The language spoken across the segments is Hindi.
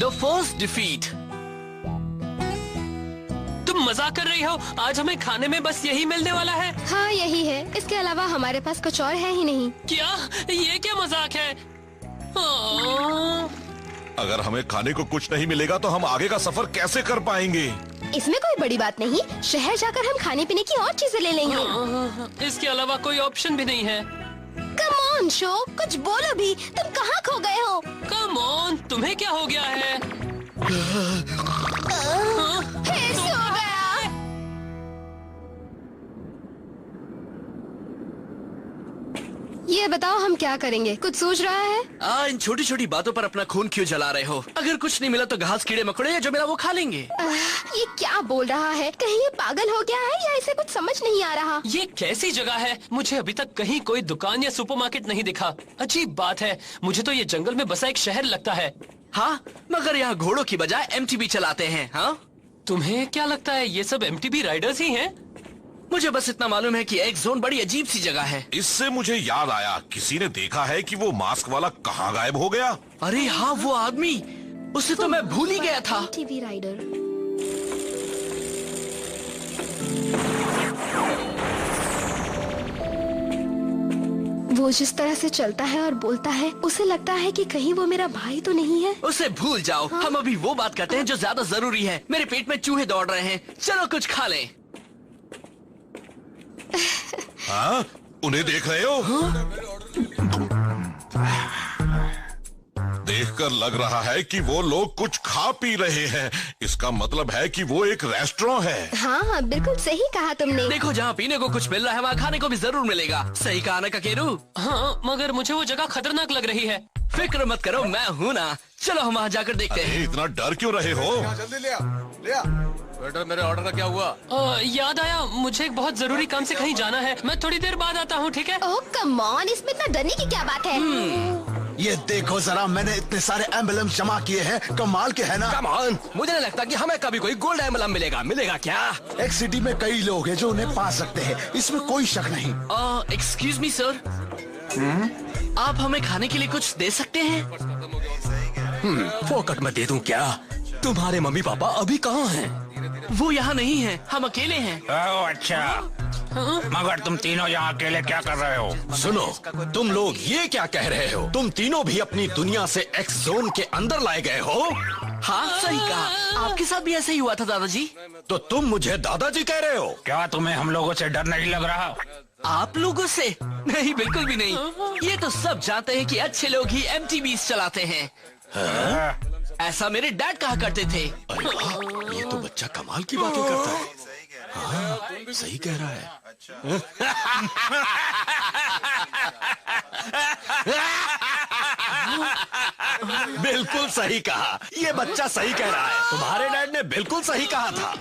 The first defeat. तुम मजाक कर रही हो? आज हमें खाने में बस यही मिलने वाला है? हाँ यही है, इसके अलावा हमारे पास कुछ और है ही नहीं। क्या? ये क्या मजाक है? अगर हमें खाने को कुछ नहीं मिलेगा तो हम आगे का सफर कैसे कर पाएंगे? इसमें कोई बड़ी बात नहीं, शहर जाकर हम खाने पीने की और चीजें ले लेंगे। इसके अलावा कोई ऑप्शन भी नहीं है। कम ऑन शो, कुछ बोलो भी, तुम कहाँ खो गए हो? कम ऑन, तुम्हें क्या हो गया है? फिर सो गया। ये बताओ हम क्या करेंगे, कुछ सोच रहा है? इन छोटी छोटी बातों पर अपना खून क्यों जला रहे हो? अगर कुछ नहीं मिला तो घास कीड़े मकोड़े जो मिला वो खा लेंगे। ये क्या बोल रहा है? कहीं ये पागल हो गया है या इसे कुछ समझ नहीं आ रहा? ये कैसी जगह है? मुझे अभी तक कहीं कोई दुकान या सुपरमार्केट नहीं दिखा। अजीब बात है, मुझे तो ये जंगल में बसा एक शहर लगता है। हाँ, मगर यहाँ घोड़ों की बजाय एमटीबी चलाते हैं। हाँ, तुम्हें क्या लगता है ये सब एमटीबी राइडर्स ही हैं? मुझे बस इतना मालूम है कि एक्स जोन बड़ी अजीब सी जगह है। इससे मुझे याद आया, किसी ने देखा है कि वो मास्क वाला कहाँ गायब हो गया? अरे हाँ, वो आदमी, उसे तो मैं भूल ही गया था। TV rider. वो जिस तरह से चलता है और बोलता है, उसे लगता है कि कहीं वो मेरा भाई तो नहीं है। उसे भूल जाओ। हाँ? हम अभी वो बात करते हैं जो ज्यादा जरूरी है। मेरे पेट में चूहे दौड़ रहे हैं, चलो कुछ खा लें। हाँ? उन्हें देख रहे हो? हाँ? देखकर लग रहा है कि वो लोग कुछ खा पी रहे हैं। इसका मतलब है कि वो एक रेस्टोरेंट है। हाँ बिल्कुल सही कहा तुमने। देखो, जहाँ पीने को कुछ मिल रहा है वहाँ खाने को भी जरूर मिलेगा। सही कहा ना ककेरू? हाँ, मगर मुझे वो जगह खतरनाक लग रही है। फिक्र मत करो, मैं हूँ ना। चलो हम वहाँ जाकर देखते हैं। इतना डर क्यों रहे हो? जल्दी ले आ। बेटा, मेरे ऑर्डर का क्या हुआ? याद आया, मुझे एक बहुत जरूरी काम से कहीं जाना है। मैं थोड़ी देर बाद आता हूँ, ठीक है? ओह कम ऑन, इसमें इतना डरने की क्या बात है? ये देखो जरा, मैंने इतने सारे एम्बुलेंस जमा किए हैं, कमाल के है ना? कम ऑन, मुझे नहीं लगता कि हमें कभी कोई गोल्ड एम्बलम मिलेगा। मिलेगा क्या? एक सिटी में कई लोग हैं जो उन्हें पा सकते हैं, इसमें कोई शक नहीं। एक्सक्यूज मी सर, आप हमें खाने के लिए कुछ दे सकते हैं? फोकट में दे दूं क्या? तुम्हारे मम्मी पापा अभी कहाँ हैं? वो यहाँ नहीं है, हम अकेले हैं। ओह अच्छा, मगर तुम तीनों यहाँ अकेले क्या कर रहे हो? सुनो, तुम लोग ये क्या कह रहे हो? तुम तीनों भी अपनी दुनिया से एक्स जोन के अंदर लाए गए हो? हाँ सही कहा, आपके साथ भी ऐसा ही हुआ था दादाजी। तो तुम मुझे दादाजी कह रहे हो? क्या तुम्हें हम लोगों से डर नहीं लग रहा? आप लोगों से? नहीं, बिल्कुल भी नहीं। ये तो सब जानते हैं कि अच्छे लोग ही एमटीबीज चलाते हैं। ऐसा मेरे डैड कहा करते थे। अरे वाह, ये तो बच्चा कमाल की बातें करता है। हाँ, सही कह रहा है। बिल्कुल सही कहा, ये बच्चा सही कह रहा है। तुम्हारे डैड ने बिल्कुल सही कहा था।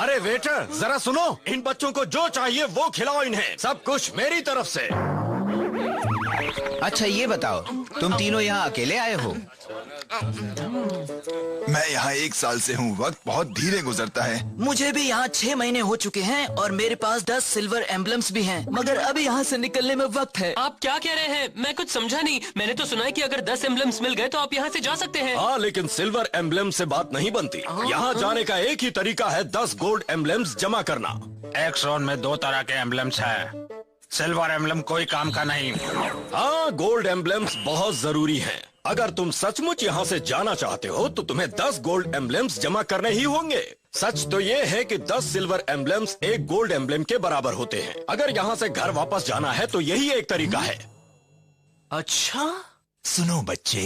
अरे वेटर, जरा सुनो, इन बच्चों को जो चाहिए वो खिलाओ इन्हें। सब कुछ मेरी तरफ से। अच्छा ये बताओ, तुम तीनों यहाँ अकेले आए हो? मैं यहाँ 1 साल से हूँ, वक्त बहुत धीरे गुजरता है। मुझे भी यहाँ 6 महीने हो चुके हैं और मेरे पास 10 सिल्वर एम्बलम्स भी हैं, मगर अभी यहाँ से निकलने में वक्त है। आप क्या कह रहे हैं? मैं कुछ समझा नहीं। मैंने तो सुना है कि अगर 10 एम्बलम्स मिल गए तो आप यहाँ से जा सकते हैं। हाँ, लेकिन सिल्वर एम्बलम से बात नहीं बनती। यहाँ जाने का एक ही तरीका है, 10 गोल्ड एम्बलम्स जमा करना। एक्स जोन में 2 तरह के एम्बलम्स हैं। सिल्वर एम्बलम कोई काम का नहीं। हाँ, गोल्ड एम्बलम्स बहुत जरूरी हैं। अगर तुम सचमुच यहाँ से जाना चाहते हो तो तुम्हें 10 गोल्ड एम्बलम्स जमा करने ही होंगे। सच तो ये है कि 10 सिल्वर एम्बलम्स एक गोल्ड एम्बलम के बराबर होते हैं। अगर यहाँ से घर वापस जाना है तो यही एक तरीका है। अच्छा, सुनो बच्चे,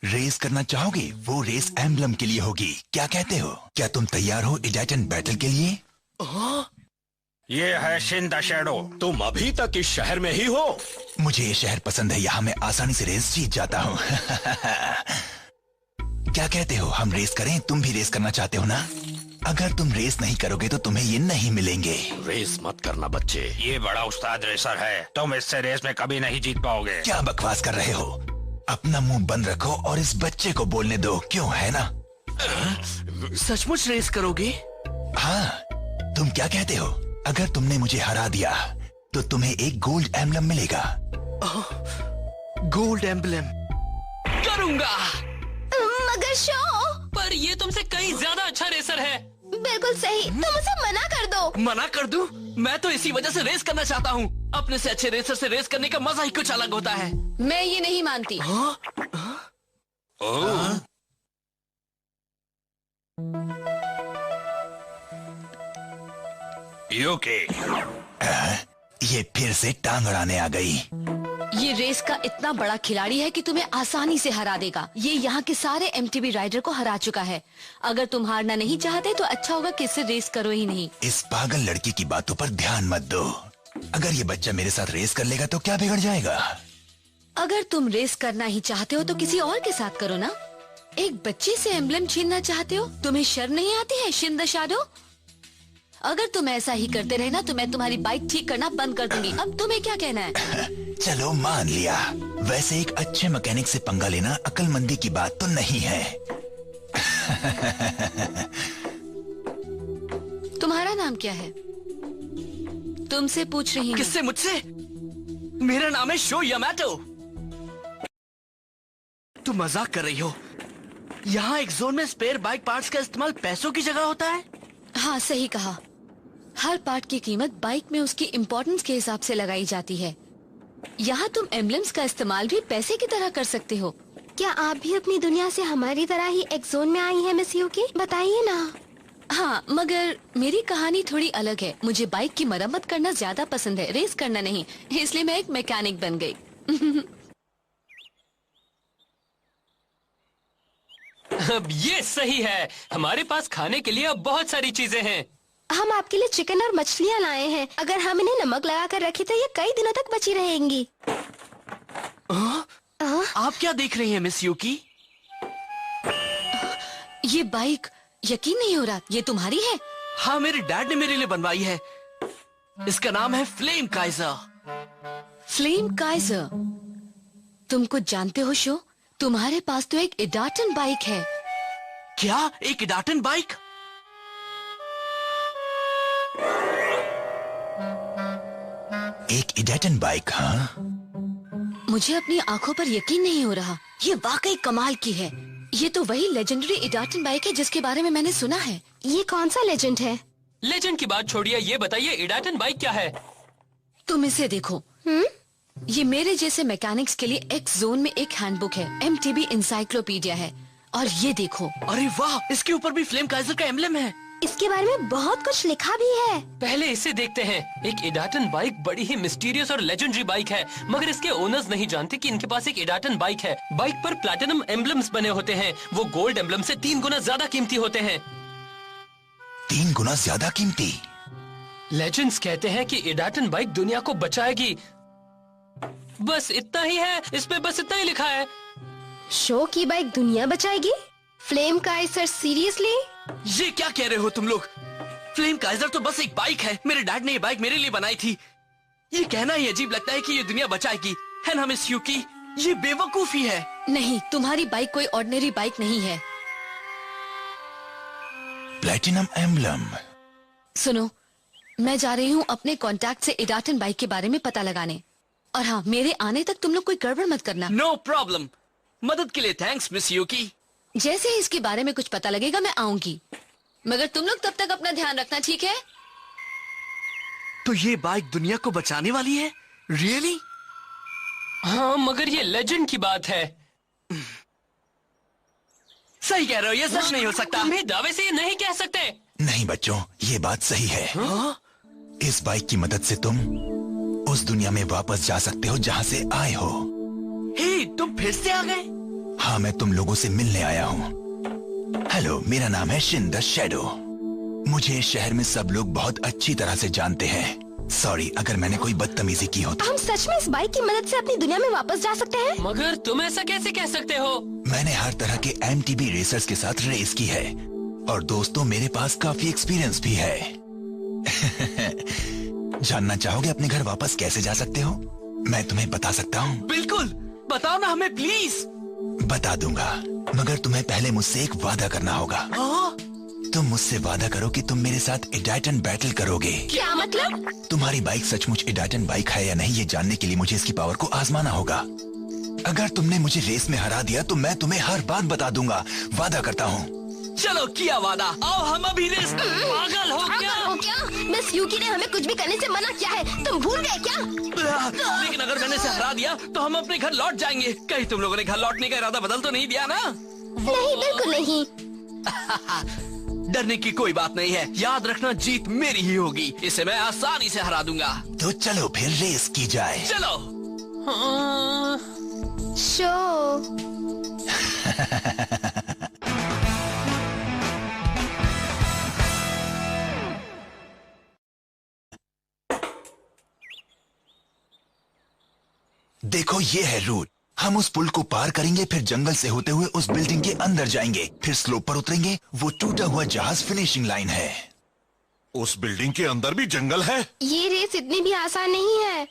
रेस करना चाहोगे? वो रेस एम्बलम के लिए होगी, क्या कहते हो? क्या तुम तैयार हो इडाइटन बैटल के लिए? ये है शिन द शैडो। तुम अभी तक इस शहर में ही हो? मुझे ये शहर पसंद है, यहाँ मैं आसानी से रेस जीत जाता हूँ। क्या कहते हो, हम रेस करें? तुम भी रेस करना चाहते हो ना? अगर तुम रेस नहीं करोगे तो तुम्हें ये नहीं मिलेंगे। रेस मत करना बच्चे। ये बड़ा उस्ताद रेसर है, तुम इससे रेस में कभी नहीं जीत पाओगे। क्या बकवास कर रहे हो? अपना मुंह बंद रखो और इस बच्चे को बोलने दो, क्यों है ना? सचमुच रेस करोगे? हाँ, तुम क्या कहते हो? अगर तुमने मुझे हरा दिया तो तुम्हें एक गोल्ड एम्बलम मिलेगा। गोल्ड एम्बलम करूंगा। मगर शो, पर ये तुमसे कहीं ज्यादा अच्छा रेसर है। बिल्कुल सही, तुम उसे मना कर दो। मना कर दूं? मैं तो इसी वजह से रेस करना चाहता हूँ। अपने से अच्छे रेसर से रेस करने का मजा ही कुछ अलग होता है। मैं ये नहीं मानती। यूकी, ये फिर से टांग अड़ाने आ गई। ये रेस का इतना बड़ा खिलाड़ी है कि तुम्हें आसानी से हरा देगा। ये यहाँ के सारे एमटीबी राइडर को हरा चुका है। अगर तुम हारना नहीं चाहते तो अच्छा होगा कि इससे रेस करो ही नहीं। इस पागल लड़की की बातों पर ध्यान मत दो। अगर ये बच्चा मेरे साथ रेस कर लेगा तो क्या बिगड़ जाएगा? अगर तुम रेस करना ही चाहते हो तो किसी और के साथ करो ना। एक बच्चे से एम्बलम छीनना चाहते हो? तुम्हें शर्म नहीं आती है शिन द शैडो? अगर तुम ऐसा ही करते रहे ना तो मैं तुम्हारी बाइक ठीक करना बंद कर दूंगी। अब तुम्हें क्या कहना है? चलो मान लिया। वैसे एक अच्छे मैकेनिक से पंगा लेना अक्लमंदी की बात तो नहीं है। तुम्हारा नाम क्या है? तुमसे पूछ रही हूँ। किससे? मुझसे? मेरा नाम है शो यामाटो। तुम मजाक कर रही हो? यहाँ एक जोन में स्पेयर बाइक पार्ट्स का इस्तेमाल पैसों की जगह होता है? हाँ सही कहा। हर पार्ट की कीमत बाइक में उसकी इम्पोर्टेंस के हिसाब से लगाई जाती है। यहाँ तुम एम्बलम्स का इस्तेमाल भी पैसे की तरह कर सकते हो। क्या आप भी अपनी दुनिया से हमारी तरह ही एक जोन में आई हैं मिस यूकी? बताइए ना। हाँ, मगर मेरी कहानी थोड़ी अलग है। मुझे बाइक की मरम्मत करना ज्यादा पसंद है, रेस करना नहीं। इसलिए मैं एक मैकेनिक बन गई। अब ये सही है। हमारे पास खाने के लिए अब बहुत सारी चीजें हैं। हम आपके लिए चिकन और मछलियाँ लाए हैं। अगर हम इन्हें नमक लगा कर रखें तो ये कई दिनों तक बची रहेंगी। आप क्या देख रही हैं मिस यूकी? ये बाइक यकीन नहीं हो रहा, ये तुम्हारी है? हाँ, मेरे डैड ने मेरे लिए बनवाई है। इसका नाम है फ्लेम काइजर। Flame Kaizer? तुम कुछ जानते हो शो? तुम्हारे पास तो एक इडाटन बाइक है। क्या? एक इडाटन बाइक? एक इडाटन बाइक? हाँ, मुझे अपनी आंखों पर यकीन नहीं हो रहा। ये वाकई कमाल की है। ये तो वही लेजेंडरी इडाटन बाइक है जिसके बारे में मैंने सुना है। ये कौन सा लेजेंड है? लेजेंड की बात छोड़िए, ये बताइए इडाटन बाइक क्या है? तुम इसे देखो। ये मेरे जैसे मैकेनिक्स के लिए एक्स जोन में एक हैंडबुक है। एमटीबी इंसाइक्लोपीडिया है। और ये देखो। अरे वाह, इसके ऊपर भी फ्लेम काइजर का एम्बलम है। इसके बारे में बहुत कुछ लिखा भी है। पहले इसे देखते हैं। एक इडाटन बाइक बड़ी ही मिस्टीरियस और लेजेंडरी बाइक है, मगर इसके ओनर्स नहीं जानते कि इनके पास एक इडाटन बाइक है। बाइक पर प्लैटिनम एम्बलम्स बने होते हैं। वो गोल्ड एम्बलम से 3 गुना ज्यादा कीमती होते हैं। 3 गुना ज्यादा कीमती? लेजेंड्स कहते हैं कि इडाटन बाइक दुनिया को बचाएगी। बस इतना ही है, इस पे बस इतना ही लिखा है। शो की बाइक दुनिया बचाएगी? Flame Kaizer seriously? ये क्या कह रहे हो तुम लोग? फ्लेम काइजर तो बस एक बाइक है। मेरे डैड ने ये बाइक मेरे लिए बनाई थी। ये कहना ही अजीब लगता है कि ये दुनिया बचाएगी, है ना मिस यूकी? ये बेवकूफी है। नहीं, तुम्हारी बाइक कोई ऑर्डिनरी बाइक नहीं है। Platinum emblem? सुनो, मैं जा रही हूँ अपने कॉन्टैक्ट से इडाटन बाइक के बारे में पता लगाने। और हाँ, मेरे आने तक तुम लोग कोई गड़बड़ मत करना। No problem. मदद के लिए थैंक्स मिस यूकी। जैसे ही इसके बारे में कुछ पता लगेगा मैं आऊंगी। मगर तुम लोग तब तक अपना ध्यान रखना, ठीक है? तो ये बाइक दुनिया को बचाने वाली है? रियली? हाँ, मगर ये लेजेंड की बात है। सही कह रहे हो, ये सच नहीं हो सकता। तुम भी दावे से ये नहीं कह सकते। नहीं बच्चों, ये बात सही है। इस बाइक की मदद से तुम उस दुनिया में वापस जा सकते हो जहाँ से आए हो। हे, तुम फिर से आ गए? हाँ, मैं तुम लोगों से मिलने आया हूँ। हेलो, मेरा नाम है शिन द शैडो। मुझे इस शहर में सब लोग बहुत अच्छी तरह से जानते हैं। सॉरी अगर मैंने कोई बदतमीजी की हो तो। हम सच में इस बाइक की मदद से अपनी दुनिया में वापस जा सकते हैं? मगर तुम ऐसा कैसे कह सकते हो? मैंने हर तरह के एमटीबी रेसर्स के साथ रेस की है और दोस्तों मेरे पास काफी एक्सपीरियंस भी है। जानना चाहोगे अपने घर वापस कैसे जा सकते हो? मैं तुम्हें बता सकता हूँ। बिल्कुल, बताओ ना हमें प्लीज। बता दूंगा, मगर तुम्हें पहले मुझसे एक वादा करना होगा। तुम मुझसे वादा करो कि तुम मेरे साथ इडाटन बैटल करोगे। क्या मतलब? तुम्हारी बाइक सचमुच इडाटन बाइक है या नहीं ये जानने के लिए मुझे इसकी पावर को आजमाना होगा। अगर तुमने मुझे रेस में हरा दिया तो मैं तुम्हें हर बात बता दूंगा, वादा करता हूँ। चलो किया वादा, आओ हम अभी रेस। पागल हो क्या? मिस यूकी ने हमें कुछ भी करने से मना किया है, तुम भूल गए क्या? लेकिन अगर मैंने इसे हरा दिया तो हम अपने घर लौट जाएंगे। कहीं तुम लोगों ने घर लौटने का इरादा बदल तो नहीं दिया ना? नहीं, बिल्कुल नहीं। डरने की कोई बात नहीं है, याद रखना जीत मेरी ही होगी। इसे मैं आसानी से हरा दूंगा। तो चलो फिर रेस की जाए। चलो। शो। देखो ये है रूट। हम उस पुल को पार करेंगे, फिर जंगल से होते हुए उस बिल्डिंग के अंदर जाएंगे, फिर स्लोप पर उतरेंगे। वो टूटा हुआ जहाज फिनिशिंग लाइन है। उस बिल्डिंग के अंदर भी जंगल है? ये रेस इतनी भी आसान नहीं है।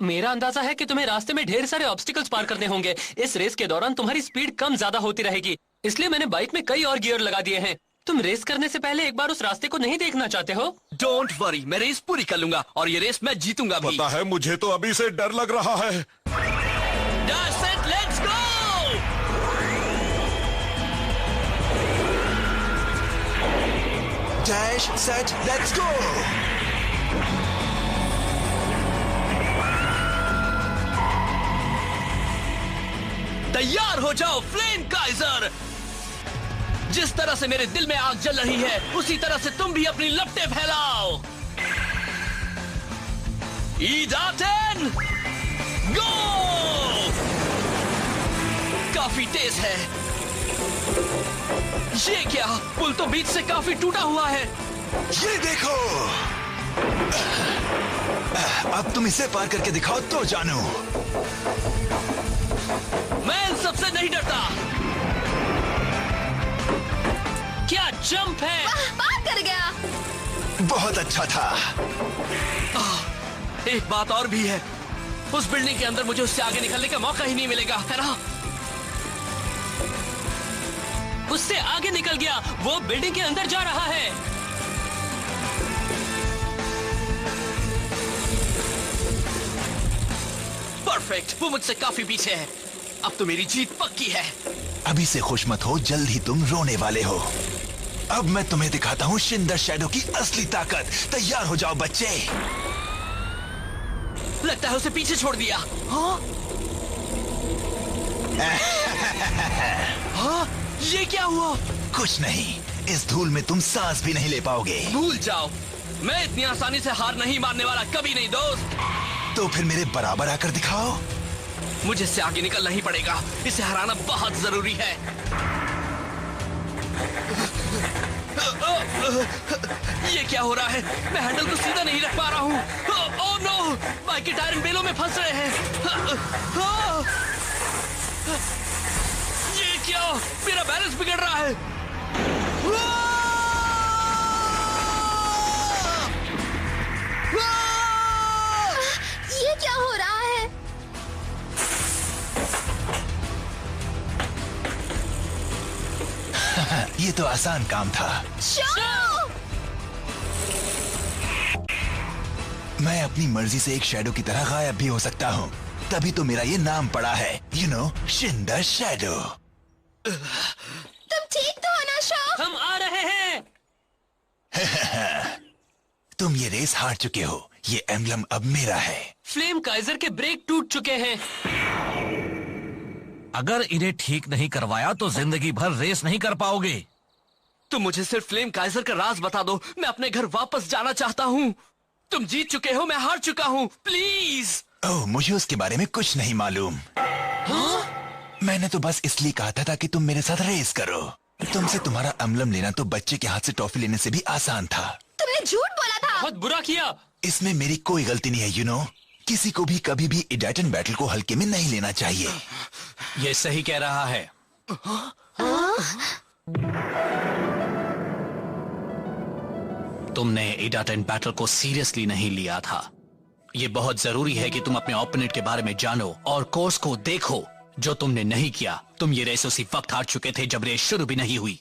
मेरा अंदाजा है कि तुम्हें रास्ते में ढेर सारे ऑब्स्टिकल्स पार करने होंगे। इस रेस के दौरान तुम्हारी स्पीड कम ज्यादा होती रहेगी, इसलिए मैंने बाइक में कई और गियर लगा दिए हैं। तुम रेस करने से पहले एक बार उस रास्ते को नहीं देखना चाहते हो? डोंट वरी, मैं रेस पूरी कर लूंगा और ये रेस मैं जीतूंगा भी। पता है, मुझे तो अभी से डर लग रहा है। That's it, let's go! Dash set let's go. तैयार हो जाओ फ्लेम काइजर। जिस तरह से मेरे दिल में आग जल रही है, उसी तरह से तुम भी अपनी लपटें फैलाओ। ईडाटन गो! काफी तेज है। ये क्या? पुल तो बीच से काफी टूटा हुआ है। ये देखो, अब तुम इसे पार करके दिखाओ तो जानू। मैं इन सबसे नहीं डरता। क्या जंप है! पार कर गया। बहुत अच्छा था। एक बात और भी है, उस बिल्डिंग के अंदर मुझे उससे आगे निकलने का मौका ही नहीं मिलेगा, है ना? उससे आगे निकल गया, वो बिल्डिंग के अंदर जा रहा है। परफेक्ट, वो मुझसे काफी पीछे है। अब तो मेरी जीत पक्की है। अभी से खुश मत हो, जल्द ही तुम रोने वाले हो। अब मैं तुम्हें दिखाता हूँ शिन द शैडो की असली ताकत। तैयार हो जाओ बच्चे। लगता है उसे पीछे छोड़ दिया। हाँ? हाँ? ये क्या हुआ? कुछ नहीं, इस धूल में तुम सांस भी नहीं ले पाओगे। भूल जाओ, मैं इतनी आसानी से हार नहीं मानने वाला, कभी नहीं दोस्त। तो फिर मेरे बराबर आकर दिखाओ। मुझे इससे आगे निकलना ही पड़ेगा, इसे हराना बहुत जरूरी है। ये क्या हो रहा है? मैं हैंडल को सीधा नहीं रख पा रहा हूँ। ओह नो, बाइक के टायर इन बेलों में फंस रहे हैं। ये क्या? मेरा बैलेंस बिगड़ रहा है। ये क्या हो रहा है? ये तो आसान काम था। मैं अपनी मर्जी से एक शैडो की तरह गायब भी हो सकता हूँ, तभी तो मेरा ये नाम पड़ा है, you know, Shin the shadow. तुम ठीक तो हो ना शो? हम आ रहे हैं। तुम ये रेस हार चुके हो, ये एम्बलम अब मेरा है। फ्लेम काइजर के ब्रेक टूट चुके हैं। अगर इन्हें ठीक नहीं करवाया तो जिंदगी भर रेस नहीं कर पाओगे। तुम मुझे सिर्फ फ्लेम काइजर का राज बता दो, मैं अपने घर वापस जाना चाहता हूँ। तुम जीत चुके हो, मैं हार चुका हूँ, प्लीज। ओह, मुझे उसके बारे में कुछ नहीं मालूम। हाँ? मैंने तो बस इसलिए कहा था ताकि तुम मेरे साथ रेस करो। तुमसे तुम्हारा एम्बलम लेना तो बच्चे के हाथ से टॉफी लेने से भी आसान था। तुमने झूठ बोला था। बहुत बुरा किया। इसमें मेरी कोई गलती नहीं है, यू नो। किसी को भी कभी भी इडाटन बैटल को हल्के में नहीं लेना चाहिए। ये सही कह रहा है। तुमने इडाटन बैटल को सीरियसली नहीं लिया था। ये बहुत जरूरी है कि तुम अपने ओपोनेंट के बारे में जानो और कोर्स को देखो, जो तुमने नहीं किया। तुम ये रेस उसी वक्त हार चुके थे जब रेस शुरू भी नहीं हुई।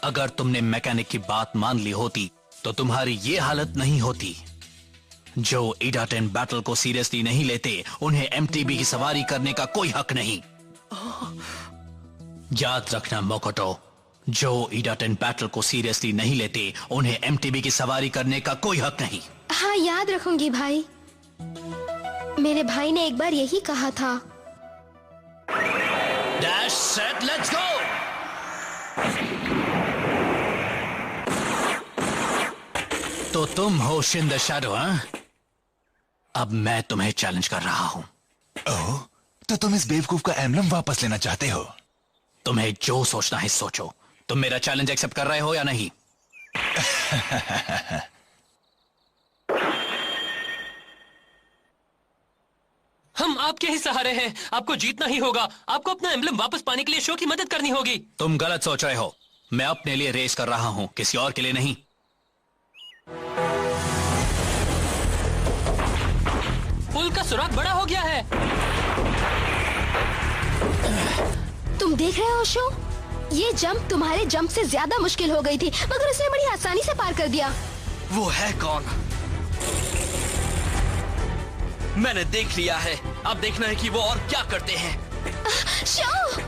अगर तुमने मैकेनिक की बात मान ली होती तो तुम्हारी ये हालत नहीं होती। जो इडाटन बैटल को सीरियसली नहीं लेते उन्हें एमटीबी की सवारी करने का कोई हक नहीं। याद रखना मोकोटो, जो इडाटन बैटल को सीरियसली नहीं लेते उन्हें एमटीबी की सवारी करने का कोई हक नहीं। हाँ, याद रखूंगी भाई। मेरे भाई ने एक बार यही कहा था। Dash set let's go. तो तुम हो शिन द शैडो, हाँ? अब मैं तुम्हें चैलेंज कर रहा हूं। ओह, तो तुम इस बेवकूफ का एम्बलम वापस लेना चाहते हो? तुम्हें जो सोचना है सोचो। तुम मेरा चैलेंज एक्सेप्ट कर रहे हो या नहीं? हम आपके ही सहारे हैं। आपको जीतना ही होगा। आपको अपना एम्बलम वापस पाने के लिए शो की मदद करनी होगी। तुम गलत सोच रहे हो। मैं अपने लिए रेस कर रहा हूं, किसी और के लिए नहीं। पुल का सुराग बड़ा हो गया है। तुम देख रहे हो शो? ये जंप तुम्हारे जंप से ज्यादा मुश्किल हो गई थी, मगर उसने बड़ी आसानी से पार कर दिया। वो है कौन? मैंने देख लिया है। अब देखना है कि वो और क्या करते हैं। शो!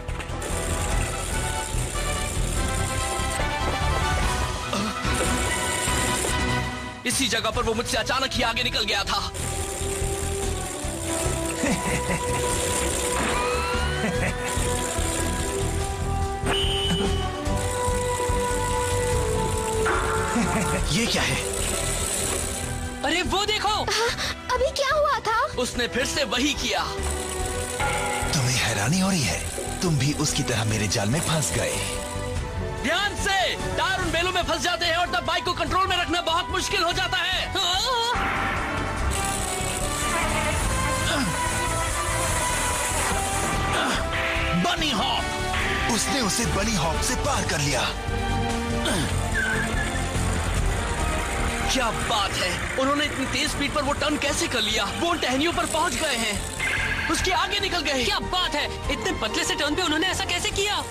इसी जगह पर वो मुझसे अचानक ही आगे निकल गया था। ये क्या है? अरे वो देखो। अभी क्या हुआ था? उसने फिर से वही किया। तुम्हें हैरानी हो रही है? तुम भी उसकी तरह मेरे जाल में फंस गए। ध्यान से, टायर उन बेलों में फंस जाते हैं और तब बाइक को कंट्रोल में रखना बहुत मुश्किल हो जाता है। बनी हॉप! उसने उसे बनी हॉप से पार कर लिया। क्या बात है! उन्होंने इतनी तेज स्पीड पर वो टर्न कैसे कर लिया? वो उन टहनियों पर पहुंच गए हैं। उसके आगे निकल गए। क्या बात है! इतने पतले से टर्न पे उन्होंने ऐसा कैसे किया?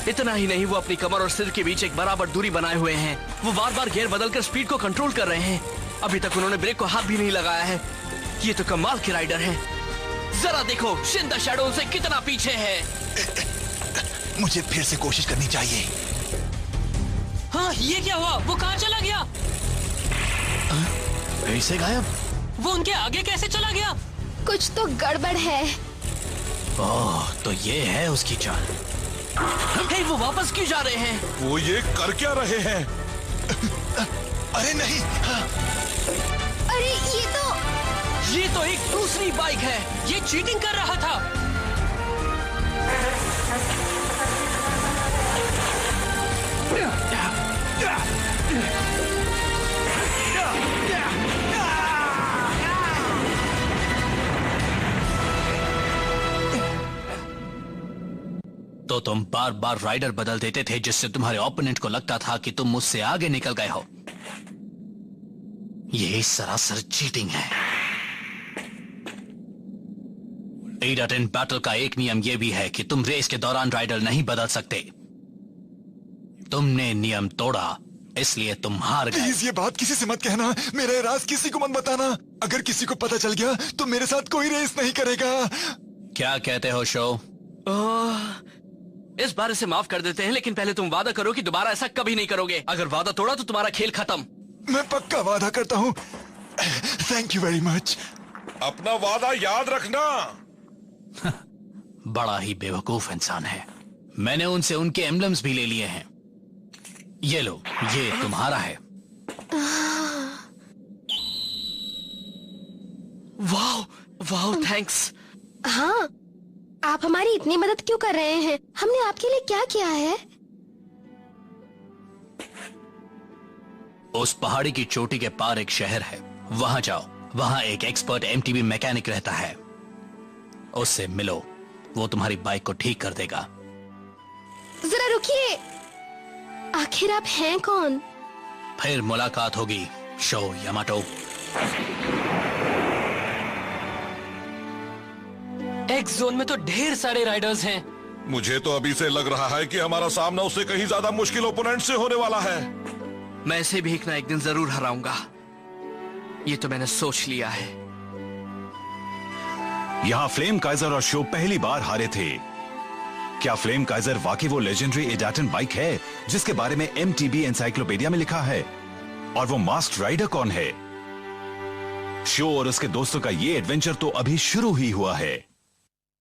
इतना ही नहीं, वो अपनी कमर और सिर के बीच एक बराबर दूरी बनाए हुए हैं। वो बार बार गियर बदलकर स्पीड को कंट्रोल कर रहे हैं। अभी तक उन्होंने ब्रेक को हाथ भी नहीं लगाया है। ये तो कमाल के राइडर हैं। जरा देखो, शिन द शैडो उनसे कितना पीछे है। मुझे फिर से कोशिश करनी चाहिए। हाँ, ये क्या हुआ? वो कहाँ चला गया? फिर से गायब? वो उनके आगे कैसे चला गया? कुछ तो गड़बड़ है। ओह, तो ये है उसकी चाल। हे, वो वापस क्यों जा रहे हैं? वो ये कर क्या रहे हैं? अरे नहीं! अरे ये तो एक दूसरी बाइक है। ये चीटिंग कर रहा था। तो तुम बार बार राइडर बदल देते थे, जिससे तुम्हारे ओपोनेंट को लगता था कि तुम मुझसे आगे निकल गए हो। यही सरासर चीटिंग है। इडाटन बैटल का एक नियम यह भी है कि तुम रेस के दौरान राइडर नहीं बदल सकते। तुमने नियम तोड़ा, इसलिए तुम हार गए। प्लीज ये बात किसी से मत कहना। मेरा राज किसी को मत बताना। अगर किसी को पता चल गया तो मेरे साथ कोई रेस नहीं करेगा। क्या कहते हो शो? इस बार इसे माफ कर देते हैं, लेकिन पहले तुम वादा करो कि दोबारा ऐसा कभी नहीं करोगे। अगर वादा तोड़ा तो तुम्हारा खेल खत्म। मैं पक्का वादा करता हूँ। Thank you very much. अपना वादा याद रखना। बड़ा ही बेवकूफ इंसान है। मैंने उनसे उनके एम्बलम्स भी ले लिए हैं। ये लो, ये तुम्हारा है। वाह वाह, थैंक्स। हाँ, आप हमारी इतनी मदद क्यों कर रहे हैं? हमने आपके लिए क्या किया है? उस पहाड़ी की चोटी के पार एक शहर है, वहां जाओ। वहां एक एक्सपर्ट एमटीबी मैकेनिक रहता है, उससे मिलो। वो तुम्हारी बाइक को ठीक कर देगा। जरा रुकिए, आखिर आप हैं कौन? फिर मुलाकात होगी शो यामाटो। एक्स जोन में तो ढेर सारे राइडर्स हैं। मुझे तो अभी से लग रहा है कि हमारा सामना उससे कहीं ज्यादा मुश्किल ओपोनेंट से होने वाला है। मैं इसे भी एक ना एक दिन जरूर हराऊंगा। ये तो मैंने सोच लिया है। यहाँ फ्लेम काइजर और शो पहली बार हारे थे। क्या फ्लेम काइजर वाकई वो लेजेंडरी एडाटन बाइक है जिसके बारे में MTB एनसाइक्लोपीडिया में लिखा है? और वो मास्क्ड राइडर कौन है? शो और उसके दोस्तों का ये एडवेंचर तो अभी शुरू ही हुआ है।